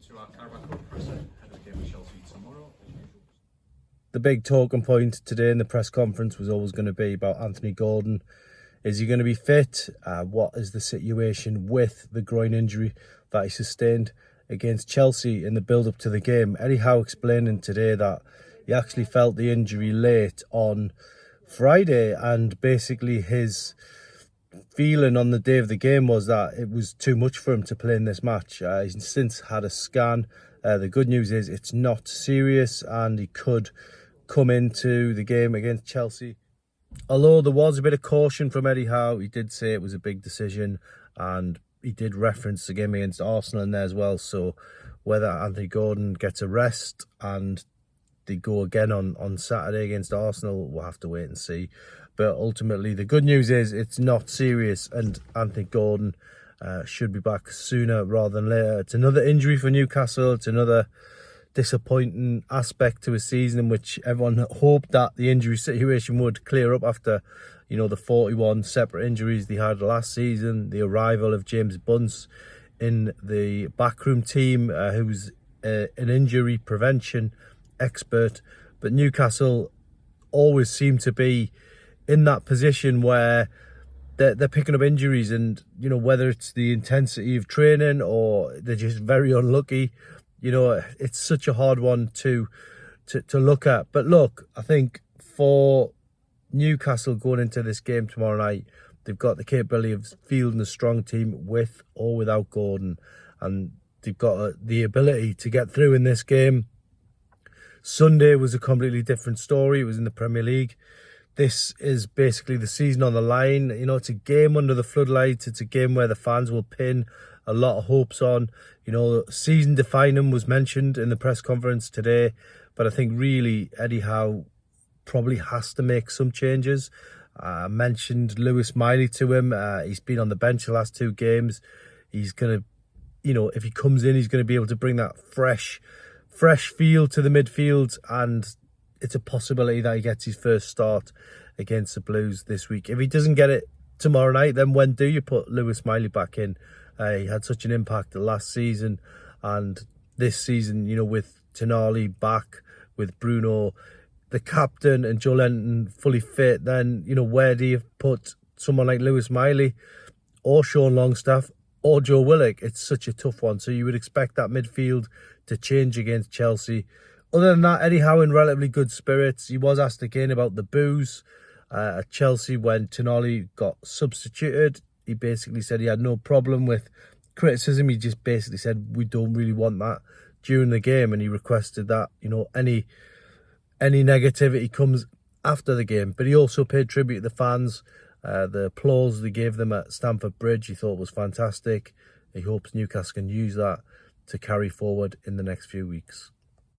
to our Carabao Cup presser ahead of the game with Chelsea tomorrow. The big talking point today in the press conference was always going to be about Anthony Gordon. Is he going to be fit? What is the situation with the groin injury that he sustained against Chelsea in the build-up to the game? Eddie Howe explaining today that he actually felt the injury late on Friday, and basically his feeling on the day of the game was that it was too much for him to play in this match. He's since had a scan. The good news is it's not serious and he could come into the game against Chelsea. Although there was a bit of caution from Eddie Howe, he did say it was a big decision and he did reference the game against Arsenal in there as well. So whether Anthony Gordon gets a rest and they go again on Saturday against Arsenal, we'll have to wait and see. But ultimately, the good news is it's not serious and Anthony Gordon should be back sooner rather than later. It's another injury for Newcastle. It's another disappointing aspect to a season in which everyone hoped that the injury situation would clear up after, you know, the 41 separate injuries they had last season, the arrival of James Bunce in the backroom team, who's an injury prevention expert. But Newcastle always seem to be in that position where they're picking up injuries, and you know, whether it's the intensity of training or they're just very unlucky, you know, it's such a hard one to look at. But look, I think for Newcastle going into this game tomorrow night, they've got the capability of fielding a strong team with or without Gordon, and they've got the ability to get through in this game. Sunday was a completely different story. It was in the Premier League. This is basically the season on the line. You know, it's a game under the floodlights. It's a game where the fans will pin a lot of hopes on. You know, season defining was mentioned in the press conference today, but I think really Eddie Howe probably has to make some changes. I mentioned Lewis Miley to him. He's been on the bench the last 2 games. He's going to, you know, if he comes in, he's going to be able to bring that fresh feel to the midfield, and it's a possibility that he gets his first start against the Blues this week. If he doesn't get it tomorrow night, then when do you put Lewis Miley back in? He had such an impact last season, and this season, you know, with Tonali back, with Bruno, the captain, and Joe Lenton fully fit, then, you know, where do you put someone like Lewis Miley or Sean Longstaff or Joe Willock? It's such a tough one. So you would expect that midfield to change against Chelsea. Other than that, Eddie Howe in relatively good spirits. He was asked again about the boos at Chelsea when Tonali got substituted. He basically said he had no problem with criticism. He just basically said we don't really want that during the game, and he requested that, you know, any negativity comes after the game. But he also paid tribute to the fans. The applause they gave them at Stamford Bridge he thought was fantastic. He hopes Newcastle can use that to carry forward in the next few weeks.